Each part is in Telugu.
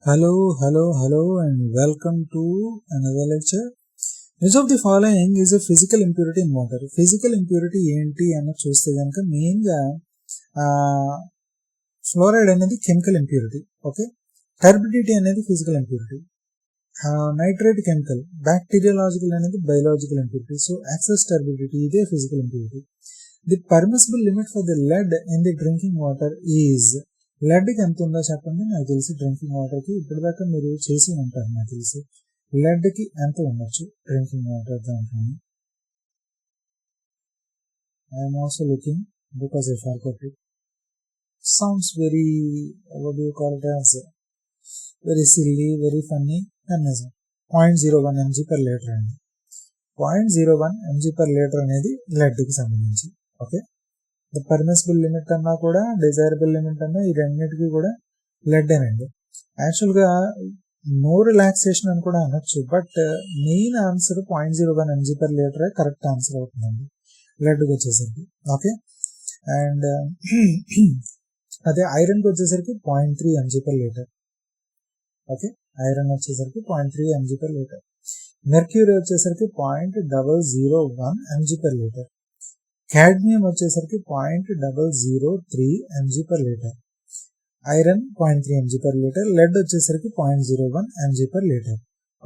Hello, and welcome to another lecture. Which of the following is a physical impurity in water? Physical impurity ఏంటి అని చూస్తే కనుక మెయిన్గా ఫ్లోరైడ్ అనేది కెమికల్ ఇంప్యూరిటీ, ఓకే. టర్బిడిటీ అనేది physical impurity, nitrate chemical, bacteriological అనేది biological impurity. So excess turbidity ఇదే physical impurity. The permissible limit for the lead in the drinking water is, లెడ్కి ఎంత ఉందో చెప్పండి. నాకు తెలిసి డ్రింకింగ్ వాటర్కి ఇప్పటిదాకా మీరు చేసి ఉంటారు, నాకు తెలిసి లెడ్కి ఎంత ఉండొచ్చు డ్రింకింగ్ వాటర్ దాంట్లో. I'm also looking because I forgot it. Sounds very, what do you call it as, very silly, very funny and నిజం. 0.01 mg per liter అండి. 0.01 mg per liter అనేది లెడ్కి సంబంధించి, ఓకే. ద పర్మిసిబుల్ లిమిట్ అన్నా కూడా డిజైరబుల్ లిమిట్ అన్నా ఈ రెండింటికి కూడా లెడ్ అనండి. యాక్చువల్గా నో రిలాక్సేషన్ అని కూడా అనొచ్చు, but main answer 0.01 mg per liter correct answer అవుతుందండి లెడ్కి వచ్చేసరికి, ఓకే. అండ్ అదే ఐరన్కి వచ్చేసరికి 0.3 mg per liter, okay. Iron వచ్చేసరికి 0.3 mg per liter. మెర్క్యూరీ వచ్చేసరికి 0.001 mg per liter. కాడ్మియం వచ్చేసరికి 0.003 mg per liter. Iron 0.3 mg per liter. Lead వచ్చేసరికి 0.01 mg per liter,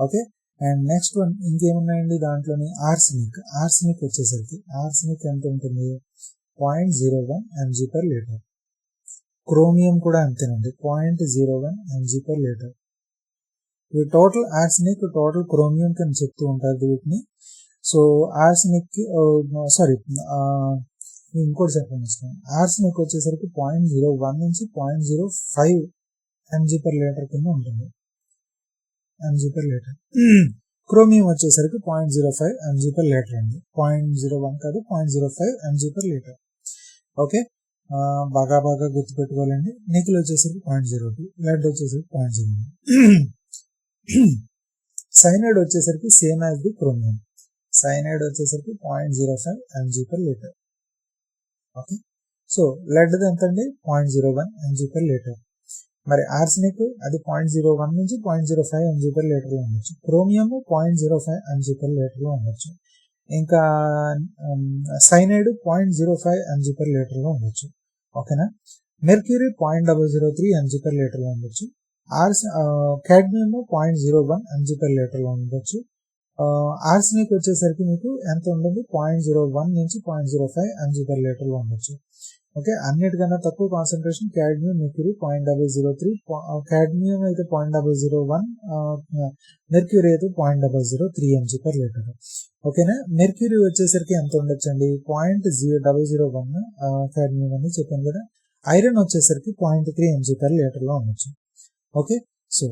okay. And next one ఇంకేమున్నాయండి దాంట్లోని, ఆర్సెనిక్ వచ్చేసరికి ఆర్సెనిక్ ఎంత ఉంటుంది, 0.01 mg per liter. క్రోమియం కూడా అంతేనండి, 0.01 mg per liter. ఈ టోటల్ ఆర్సెనిక్, టోటల్ క్రోమియం కింద చెప్తూ ఉంటారు వీటిని. సో ఆర్సెనిక్ ఇంకోటి చెప్పండి, ఆర్సెనిక్ వచ్చేసరికి 0.01 నుంచి 0.05 mg per liter కింద ఉంటుంది, mg per liter. క్రోమియం వచ్చేసరికి 0.05 mg per liter అండి, 0.01 కాదు 0.05 mg per liter, ఓకే. బాగా గుర్తుపెట్టుకోవాలండి. నికెల్ వచ్చేసరికి 0.02, లెడ్ వచ్చేసరికి 0.01. సైనైడ్ వచ్చేసరికి same as the chromium, cyanide వచ్చేసరికి 0.05 mg per liter, okay. So lead ఎంత అండి, 0.01 mg per liter. మరి ఆర్సెనిక్ అది 0.01 నుంచి 0.05 mg per liter లో ఉండొచ్చు. క్రోమియం 0.05 mg per liter లో ఉండొచ్చు. ఇంకా సైనైడ్ 0.05 mg per liter లో ఉండొచ్చు, ఓకేనా. మెర్క్యూరీ 0.003 mg per liter లో ఉండొచ్చు. కాడ్మియం 0.01 mg per liter లో ఉండొచ్చు. ఆర్సెనిక్ వచ్చేసరికి మీకు ఎంత ఉంటుంది, 0.01 నుంచి 0.05 mg per liter లో ఉండొచ్చు, ఓకే. అన్నిటికన్నా తక్కువ కాన్సన్ట్రేషన్ కాడ్మియం, మెర్క్యూరీ 0.003, కాడ్మియం అయితే 0.001, మెర్క్యూరీ అయితే 0.003 mg per liter, ఓకేనా. మెర్క్యూరీ వచ్చేసరికి ఎంత ఉండొచ్చు అండి, 0.001 కాడ్మియం అని చెప్పాను కదా. ఐరన్ వచ్చేసరికి 0.3 mg per liter లో ఉండొచ్చు, okay. So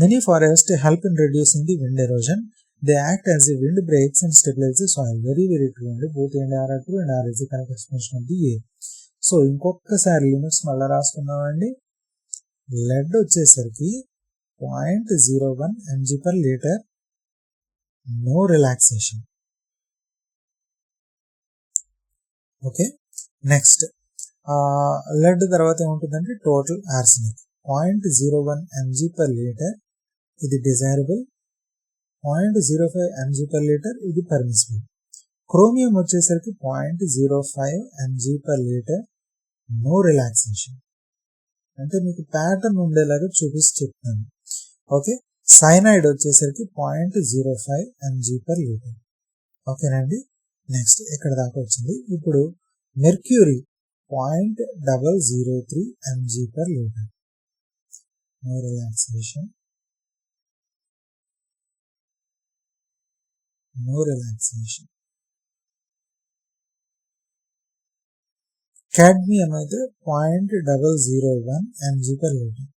many forests help in reducing the wind erosion. They act as the wind breaks and stabilize the soil. Very true అండి. Both and are true and are is the correct expression of the A. So ఇంకొకసారి లిమిట్స్ మళ్ళీ రాసుకున్నామండి. లెడ్ వచ్చేసరికి 0.01 mg per liter, no relaxation, okay. Next lead తర్వాత ఏముంటుందంటే total arsenic 0.01 mg per liter, ఇది డిజైరబుల్. 0.05 mg per liter, ఇది పర్మిసిబుల్. క్రోమియం వచ్చేసరికి 0.05 mg per liter, no relaxation. అంటే మీకు ప్యాటర్న్ ఉండేలాగా చూపిస్తూ చెప్తాను, ఓకే. సైనైడ్ వచ్చేసరికి 0.05 mg per liter, ఓకేనండి. నెక్స్ట్ ఇక్కడ దాకా వచ్చింది. ఇప్పుడు mercury 0.003 mg per liter, no relaxation, no relaxation. Cadmium అయితే 0.001 mg per liter,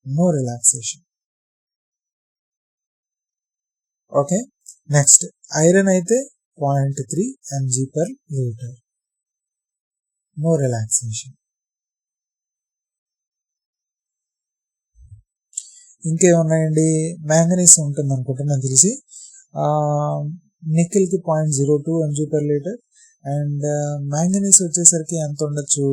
no relaxation, okay. Next iron అయితే 0.3 mg per liter, no relaxation. ఇంకేమున్నాయండి, మ్యాంగనీస్ ఉంటుంది అనుకుంటున్నాను తెలిసి. నికెల్కి 0.02 mg per liter. And manganese వచ్చేసరికి ఎంత ఉండొచ్చు,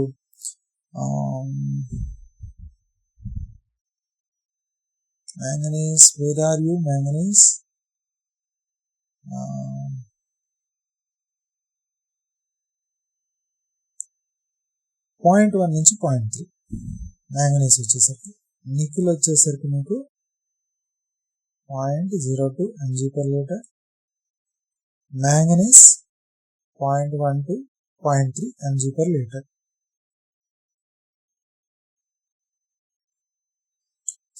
manganese, where are you manganese? 0.1 నుంచి 0.3 మ్యాంగనీస్ వచ్చేసరికి, నికెల్ వచ్చేసరికి మీకు 0.02 mg/L, manganese 0.1 to 0.3 mg/L.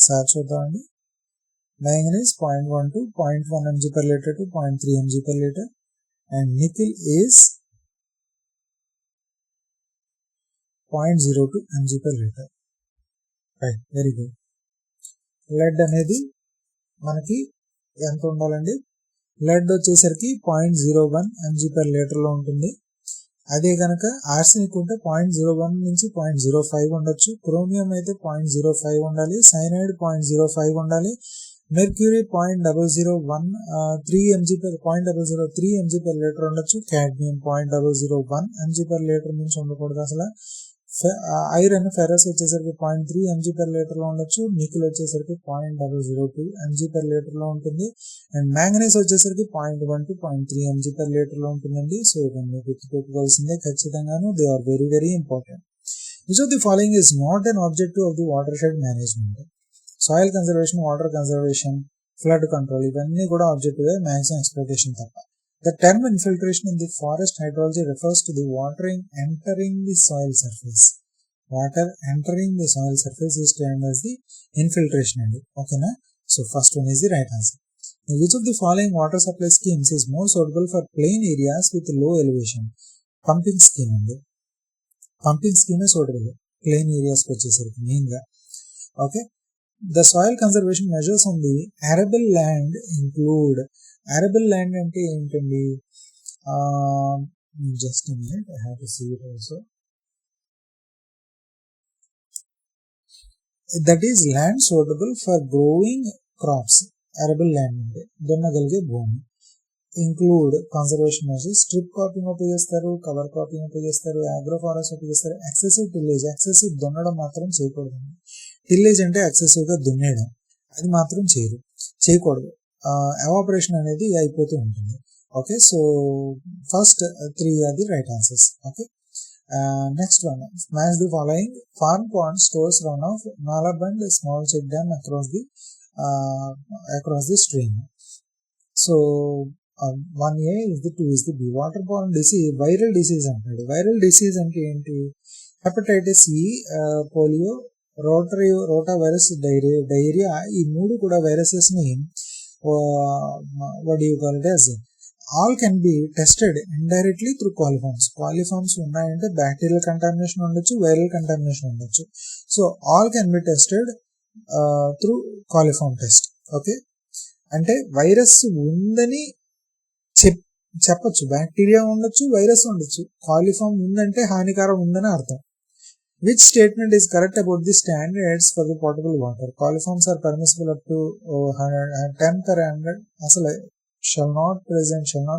Sir చూద్దామండి, manganese 0.1 to 0.1 mg/L to 0.3 mg/L and nickel is 0.02 mg/L. Right, very good. Lead అనేది మనకి ఎంత ఉండాలండి? లెడ్ వచ్చేసరికి 0.01 mg/L ఉంటుంది. అదే కనుక ఆర్సెనిక్ ఉంటే 0.01 నుంచి 0.05 ఉండొచ్చు. క్రోమియం అయితే 0.05 ఉండాలి. సైనైడ్ 0.05 ఉండాలి. మెర్క్యూరీ 0.003 mg/L ఉండొచ్చు. కాడ్మియం 0.001 mg/L నుంచి ఉండకూడదు అసలు. ఐరన్ ఫెరస్ వచ్చేసరికి 0.3 mg/L ఉండొచ్చు. నికెల్ వచ్చేసరికి 0.002 mg/L ఉంటుంది. అండ్ మ్యాంగనీస్ వచ్చేసరికి 0.1 to 0.3 mg/L ఉంటుందండి. సో ఇవన్నీ గుర్తుపెట్టుకోవాల్సిందే ఖచ్చితంగాను. They are very very important. Which of the following is not an objective of the watershed management? Soil conservation, water conservation, flood control ఇవన్నీ కూడా ఆబ్జెక్టివ్, మ్యాక్సిమం ఎక్స్ప్లోయిటేషన్ తప్ప. The term infiltration in the forest hydrology refers to the water entering the soil surface. Water entering the soil surface is termed as the infiltration. Okay na? So first one is the right answer. Now, which of the following water supply schemes is more suitable for plain areas with low elevation? Pumping scheme andi. Pumping scheme is suitable plain areas ku vachesariki main ga. Okay. The soil conservation measures on the arable land include, arable land ante entandi, just a minute, I have to see it also. That is land suitable for growing crops. Arable land ante దున్నగలిగే భూమి. Include conservation measures, strip cropping ఉపయోగిస్తారు, కవర్ క్రాపింగ్ ఉపయోగిస్తారు, అగ్రోఫారెస్ట్ ఉపయోగిస్తారు. ఎక్సెసివ్ టిల్లేజ్, ఎక్సెసివ్ దున్నడం మాత్రం చేయకూడదు. టిల్లేజ్ అంటే ఎక్సెసివ్ గా దున్నేయడం, అది మాత్రం చేయకూడదు. ఎవాపరేషన్ అనేది అయిపోతూ ఉంటుంది. Okay, so first 3 are the right answers. Okay, next one, match the following. Farm pond stores run off నాలాబండ్ small check dam across the stream. So 1A is the 2 is the B. Waterborne disease, viral disease అంటాడు. వైరల్ డిసీజ్ అంటే ఏంటి? హెపటైటిస్ ఈ, పోలియో, రోటా వైరస్, డైరియా, ఈ 3 కూడా వైరసెస్ ని what do you call it as, all can be tested indirectly through coliforms. Coliforms ఉన్నాయంటే బ్యాక్టీరియల్ కంటామినేషన్ ఉండొచ్చు, వైరల్ కంటామినేషన్ ఉండొచ్చు. So all can be tested through coliform test. Okay, అంటే వైరస్ ఉందని చెప్పచ్చు, బ్యాక్టీరియా ఉండొచ్చు, వైరస్ ఉండొచ్చు. కాలిఫామ్ ఉందంటే హానికారం ఉందని అర్థం. Which statement is correct about the standards for the portable water? Coliforms are permissible up to 10/100. అసలు shall not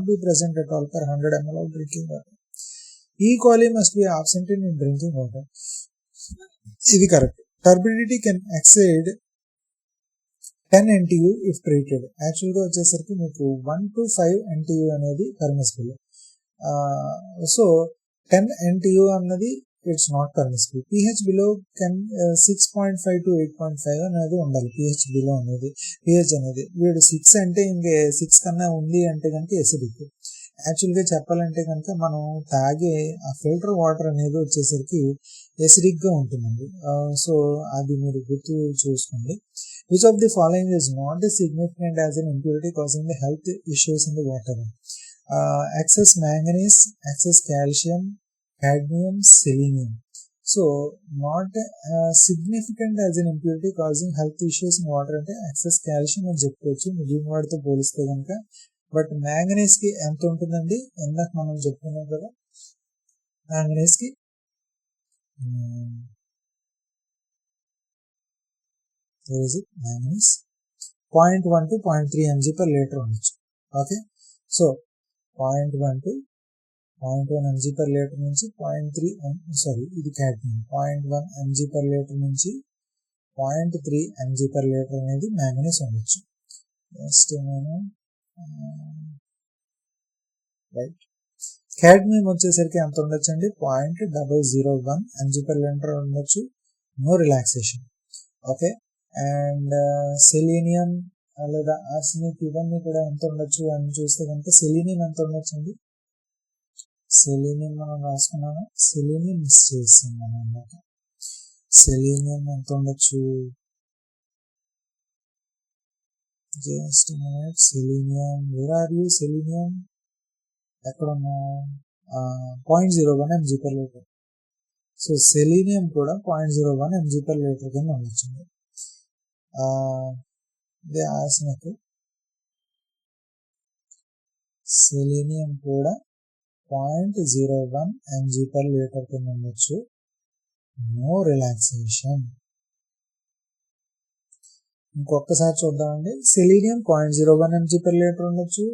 be present at all per 100 ml of drinking water. E. coli must be absent in drinking water. ఇది correct. Turbidity can exceed 10 NTU if treated. యాక్చువల్గా వచ్చేసరికి మీకు 1 to 5 NTU అనేది పర్మిసిబుల్. సో 10 NTU అన్నది it's not permissible. pH below 6.5 to 8.5 అనేది ఉండాలి. pH బిలో అనేది, pH అనేది వీడు 6 అంటే ఇంకే 6 కన్నా ఉంది అంటే కనుక ఎసిడిక్. యాక్చువల్గా చెప్పాలంటే కనుక మనం తాగే ఆ ఫిల్టర్ వాటర్ అనేది వచ్చేసరికి ఎసిడిక్ గా ఉంటుందండి. సో అది మీరు గుర్తు చూసుకోండి. Which of the following is not as significant as an impurity causing the health issues in the water? Excess manganese, excess calcium, cadmium, selenium. So not significant as an impurity causing health issues in water అంటే excess calcium అని చెప్పుకోవచ్చు మిగిలిన వాటితో పోలిస్తే కనుక. బట్ మ్యాంగనీస్ కి ఎంత ఉంటుందండి? ఇందాక మనం చెప్పుకున్నాం కదా, మ్యాంగనీస్ కి 0.1 to 0.3 mg/L ఉండొచ్చు. ఓకే, సో 0.1 to 0.1 mg/L నుంచి 0.3, సారీ ఇది కాడ్మియం, 0.1 mg/L నుంచి 0.3 mg/L అనేది మ్యాంగనీస్ ఉండొచ్చు. నెక్స్ట్ నేను రైట్ కాడ్మియం వచ్చేసరికి ఎంత ఉండొచ్చు అండి 0.001 mg/L ఉండొచ్చు, no relaxation. Okay, and selenium లేదా ఆర్సెనిక్ ఇవన్నీ కూడా ఎంత ఉండొచ్చు అని చూస్తే కనుక సెలీనియం ఎంత ఉండొచ్చు అండి, సెలీనియం మనం రాసుకున్నాము, సెలీనియం మిస్ చేస్తాం మనం అన్నమాట. సెలీనియం ఎంత ఉండొచ్చు, just minute, selenium where are you, selenium ఎక్కడ ఉన్నాం, 0.01 mg/L. సో సెలీనియం కూడా 0.01 mg/L కింద ఉండొచ్చు. ఇదే ఆర్సెనిక్, సెలీనియం కూడా 0.01 mg/L కింద ఉండొచ్చు, నో రిలాక్సేషన్. ఇంకొకసారి చూద్దామండి, సెలీనియం 0.01 mg/L ఉండొచ్చు,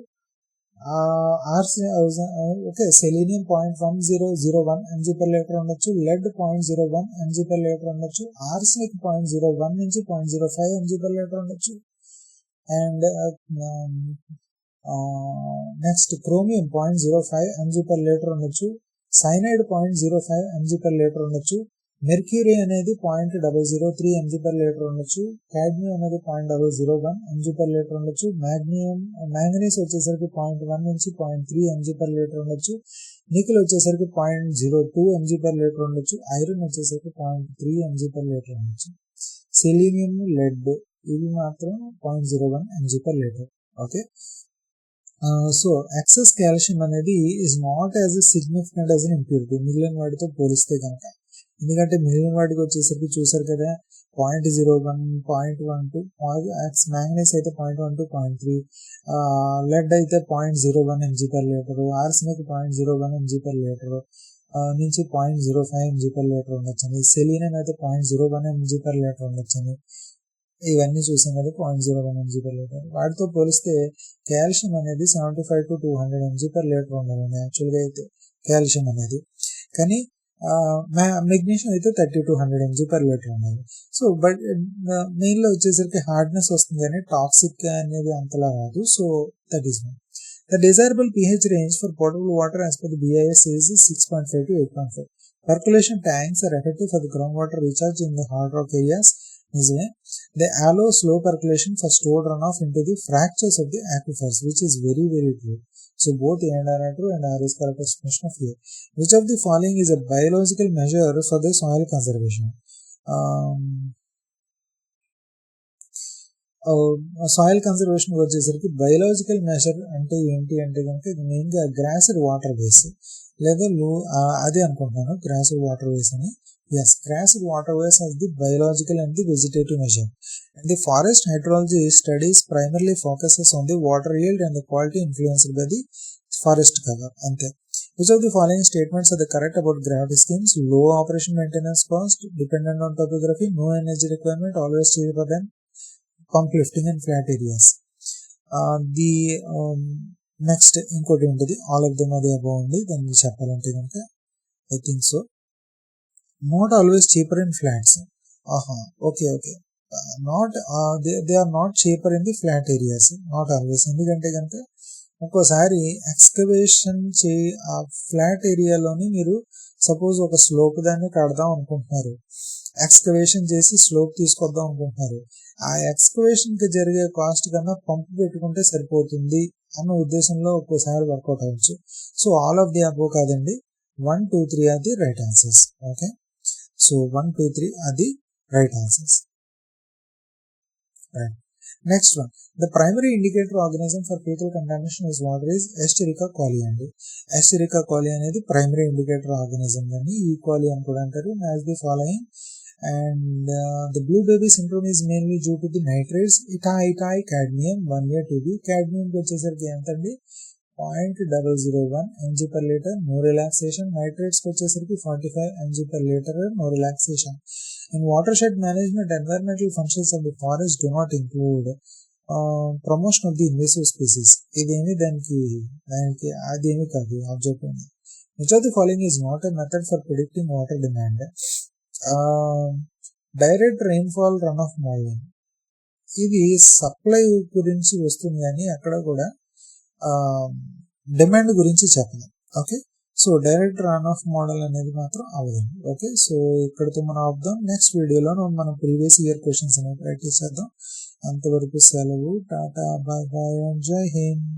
ఓకే సెలీనియం 0.1001 mg/L ఉండొచ్చు, లెడ్ 0.01 mg/L ఉండొచ్చు, ఆర్సెనిక్ 0.01 నుంచి 0.05 mg/L ఉండొచ్చు, అండ్ నెక్స్ట్ క్రోమియం 0.05 mg/L ఉండొచ్చు, సైనైడ్ 0.05 mg/L ఉండొచ్చు, మెర్క్యూరీ అనేది 0.003 mg/L ఉండొచ్చు, కాడ్మియం అనేది 0.001 mg/L ఉండొచ్చు, మ్యాంగనీస్ వచ్చేసరికి 0.1 నుంచి 0.3 mg/L ఉండొచ్చు, నికెల్ వచ్చేసరికి 0.02 mg/L ఉండొచ్చు, ఐరన్ వచ్చేసరికి 0.3 mg/L ఉండొచ్చు, సెలీనియం, లెడ్ ఇవి మాత్రం 0.01 mg/L. Okay, so excess calcium అనేది is not as significant as an impurity మిగిలిన వాటితో పోలిస్తే కనుక. ఎందుకంటే మిగిలిన వాటికి వచ్చేసరికి చూసారు కదా 0.01, 0.12, మ్యాంగనీస్ అయితే 0.12, 0.3, లెడ్ అయితే 0.01 mg/L, ఆర్సెనిక్ 0.01 mg/L నుంచి 0.05 mg/L ఉండొచ్చని, సెలీనియం అయితే 0.01 mg/L ఉండొచ్చని, ఇవన్నీ చూసాం కదా 0.01 mg/L. వాటితో పోలిస్తే కాల్షియం అనేది 75 to 200 mg/L ఉండాలండి యాక్చువల్గా అయితే కాల్షియం అనేది, కానీ మెగ్నీషియం అయితే 30 to 100 mg/L ఉండాలి. సో బట్ మెయిన్లో వచ్చేసరికి హార్డ్నెస్ వస్తుంది కానీ టాక్సిక్ అనేది అంతలా రాదు. So that is one. The desirable pH range for potable water as per the BIS is 6.5 to 8.5. Percolation tanks are effective for the groundwater recharge in the hard rock areas. They allow slow percolation for stored runoff into the fractures of the aquifers, which is very, very true. So both A and R are true and R is correct explanation of A. Which of the following is a biological measure for the soil conservation? Soil conservation వచ్చేసరికి బయోలాజికల్ మెజర్ అంటే ఏంటి అంటే కనుక మెయిన్గా గ్రాస్డ్ వాటర్ వేస్ లేదా అదే అనుకుంటున్నాను గ్రాస్డ్ వాటర్ వేస్ అని. Yes, grassed waterways of the biological and the vegetative measure. And the forest hydrology studies primarily focuses on the water yield and the quality influenced by the forest cover. అంతే. Which of the following statements are the correct about gravity schemes? Low operation maintenance cost, dependent on topography, no energy requirement, always cheaper than pump lifting and flat areas. The next ఇంకోటి ఏంటిది ఆల్ ఆఫ్ దెమ్ అదే బాగుంది దాన్ని చెప్పాలంటే కనుక I think so. Not always cheaper in flats. Okay not they are not cheaper in the flat areas, not always. ఎందుకంటే కనుక ఒక్కోసారి ఎక్స్కవేషన్ ఆ ఫ్లాట్ ఏరియాలోని మీరు సపోజ్ ఒక స్లోప్ దాన్ని కడదాం అనుకుంటున్నారు, ఎక్స్కవేషన్ చేసి స్లోప్ తీసుకొద్దాం అనుకుంటున్నారు, ఆ ఎక్స్కవేషన్కి జరిగే కాస్ట్ కన్నా పంపు పెట్టుకుంటే సరిపోతుంది అన్న ఉద్దేశంలో ఒక్కోసారి వర్కౌట్ అవ్వచ్చు. So all of the above కాదండి, 1, 2, 3 are the right answers. Okay, so 1, 2, 3 are the right answers. Right. Next one, the primary indicator organism for faecal contamination is water is Escherichia coli అండి. ఎస్టెరికా కోలి అనేది ప్రైమరీ ఇండికేటర్ ఆర్గానిజం అని ఈ కోలి అని కూడా అంటారు. As the following, and the blue baby syndrome is mainly due to the nitrates itai cadmium 1A 2B. cadmium వచ్చేసరికి ఎంతండి 0.001 mg/L, no relaxation. nitrates వచ్చేసరికి 45 mg/L, no relaxation. In watershed management, environmental functions of the forest do not include promotion of the invasive species. ఇదేమి దానికి అదేమి కాదు object. Which of the following is not a method for predicting water demand? Direct rainfall run of modelling ఇది సప్లై గురించి వస్తుంది కానీ అక్కడ కూడా డిమాండ్ గురించి చెప్పదు. Okay, so direct run of model అనేది మాత్రం అవ్వదు. ఓకే, సో ఇక్కడితో మనం ఆపుదాం. నెక్స్ట్ వీడియోలో మనం ప్రీవియస్ ఇయర్ క్వశ్చన్స్ అనేవి ప్రాక్టీస్ చేద్దాం. అంతవరకు సెలవు. టాటా, బాయ్ బాయ్ అండ్ జై హింద్.